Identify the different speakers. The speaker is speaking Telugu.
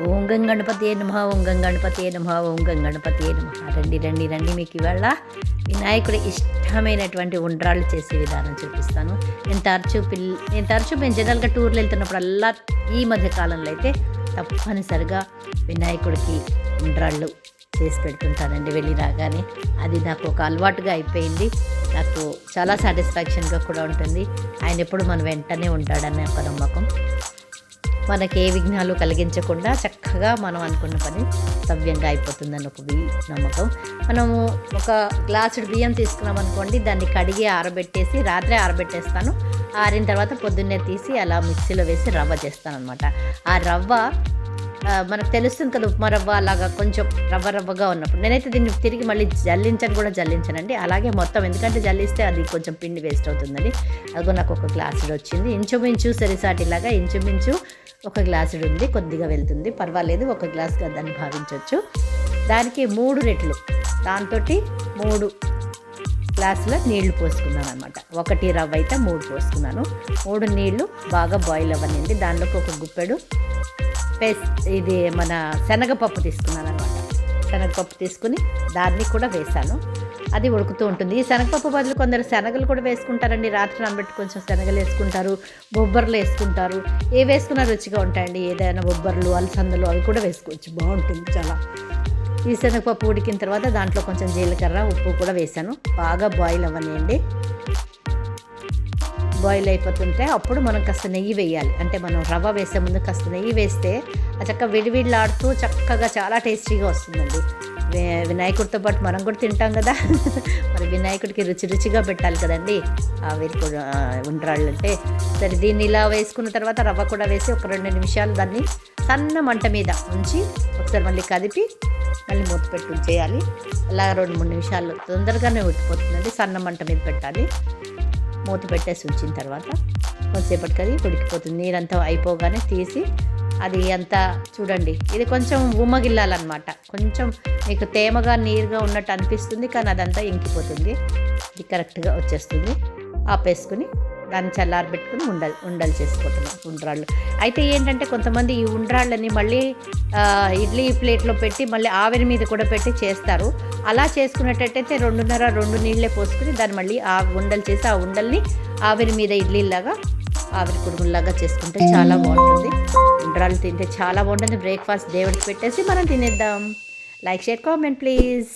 Speaker 1: ఓం గం గణపతియే నమః, ఓం గం గణపతియే నమః, ఓం గం గణపతియే నమః. రండి రండి రండి, మీకు ఇవాళ వినాయకుడి ఇష్టమైనటువంటి ఉండ్రాళ్ళు చేసే విధానం చూపిస్తాను. నేను తరచూ మేము జనరల్గా టూర్లు వెళ్తున్నప్పుడల్లా ఈ మధ్య కాలంలో అయితే తప్పనిసరిగా వినాయకుడికి ఉండ్రాళ్ళు చేసి పెడుతుంటానండి వెళ్ళి రాగానే. అది నాకు ఒక అలవాటుగా అయిపోయింది. నాకు చాలా సాటిస్ఫాక్షన్గా కూడా ఉంటుంది. ఆయన ఎప్పుడు మన వెంటనే ఉంటాడనే ఒక నమ్మకం. మనకి ఏ విఘ్నాలు కలిగించకుండా చక్కగా మనం అనుకున్న పని సవ్యంగా అయిపోతుందని ఒక నమ్మకం. మనము ఒక గ్లాసుడు బియ్యం తీసుకున్నాం అనుకోండి, దాన్ని కడిగి ఆరబెట్టేసి రాత్రే ఆరబెట్టేస్తాను. ఆరిన తర్వాత పొద్దున్నే తీసి అలా మిక్సీలో వేసి రవ్వ చేస్తాను అనమాట. ఆ రవ్వ మనకు తెలుస్తుంది కదా, ఉప్మా రవ్వ అలాగా కొంచెం రవ్వగా ఉన్నప్పుడు నేనైతే దీన్ని తిరిగి మళ్ళీ జల్లించనండి. అలాగే మొత్తం, ఎందుకంటే జల్లిస్తే అది కొంచెం పిండి వేస్ట్ అవుతుందని. అదిగో నాకు ఒక గ్లాసుడు వచ్చింది. ఇంచుమించు సరిసాటిలాగా ఇంచుమించు ఒక గ్లాసుడు ఉంది. కొద్దిగా వెళ్తుంది, పర్వాలేదు, ఒక గ్లాస్గా దాన్ని భావించవచ్చు. దానికి 3 రెట్లు, దాంతో 3 గ్లాసుల నీళ్లు పోసుకున్నాను అనమాట. 1 రవ్వ అయితే 3 పోసుకున్నాను. 3 నీళ్లు బాగా బాయిల్ అవ్వనండి. దానిలోకి ఒక గుప్పెడు ఇది మన శనగపప్పు తీసుకున్నాను అనమాట. శనగపప్పు తీసుకుని దాన్ని కూడా వేసాను. అది ఉడుకుతూ ఉంటుంది. ఈ శనగపప్పు బదులు కొందరు శనగలు కూడా వేసుకుంటారండి. రాత్రి నానబెట్టి కొంచెం శనగలు వేసుకుంటారు, బొబ్బర్లు వేసుకుంటారు. ఏ వేసుకున్నా రుచిగా ఉంటాయండి. ఏదైనా బొబ్బర్లు, అలసందలు అవి కూడా వేసుకోవచ్చు, బాగుంటుంది చాలా. ఈ శనగపప్పు ఉడికిన తర్వాత దాంట్లో కొంచెం జీలకర్ర, ఉప్పు కూడా వేసాను. బాగా బాయిల్ అవ్వనియండి. బాయిల్ అయిపోతుంటే అప్పుడు మనం కాస్త నెయ్యి వేయాలి. అంటే మనం రవ్వ వేసే ముందు కాస్త నెయ్యి వేస్తే ఆ చక్క విడివిడిలాడుతూ చక్కగా చాలా టేస్టీగా వస్తుందండి. వినాయకుడితో పాటు మనం కూడా తింటాం కదా, మరి వినాయకుడికి రుచిగా పెట్టాలి కదండి వీరికి ఉండ్రాళ్ళు అంటే. సరే, దీన్ని ఇలా వేసుకున్న తర్వాత రవ్వ కూడా వేసి ఒక 2 నిమిషాలు దాన్ని సన్న మంట మీద ఉంచి ఒకసారి మళ్ళీ కదిపి మళ్ళీ మూత పెట్టి ఉంచేయాలి. అలా 2-3 నిమిషాలు తొందరగానే ఉడికిపోతుందండి. సన్న మంట మీద పెట్టాలి. మూత పెట్టేసి ఉంచిన తర్వాత కొంచెంసేపటికి అది ఉడికిపోతుంది. నీరంతా అయిపోగానే తీసి అది అంతా చూడండి, ఇది కొంచెం ఉమ్మగిల్లాలన్నమాట. కొంచెం మీకు తేమగా నీరుగా ఉన్నట్టు అనిపిస్తుంది, కానీ అదంతా ఇంకిపోతుంది. ఇది కరెక్ట్గా వచ్చేస్తుంది. ఆపేసుకుని దాన్ని చల్లారబెట్టుకుని ఉండలు చేసుకోవటం ఉండ్రాళ్ళు. అయితే ఏంటంటే కొంతమంది ఈ ఉండ్రాళ్ళని మళ్ళీ ఇడ్లీ ప్లేట్లో పెట్టి మళ్ళీ ఆవిరి మీద కూడా పెట్టి చేస్తారు. అలా చేసుకునేటట్టయితే 2 నీళ్ళే పోసుకుని దాన్ని మళ్ళీ ఆ ఉండలు చేసి ఆ ఉండల్ని ఆవిరి మీద ఇడ్లీలాగా, ఆవిరి కుడుముల్లాగా చేసుకుంటే చాలా బాగుంటుంది. ఉండ్రాళ్ళు తింటే చాలా బాగుంటుంది. బ్రేక్ఫాస్ట్ దేవుడికి పెట్టేసి మనం తినేద్దాం. Like, share, comment please.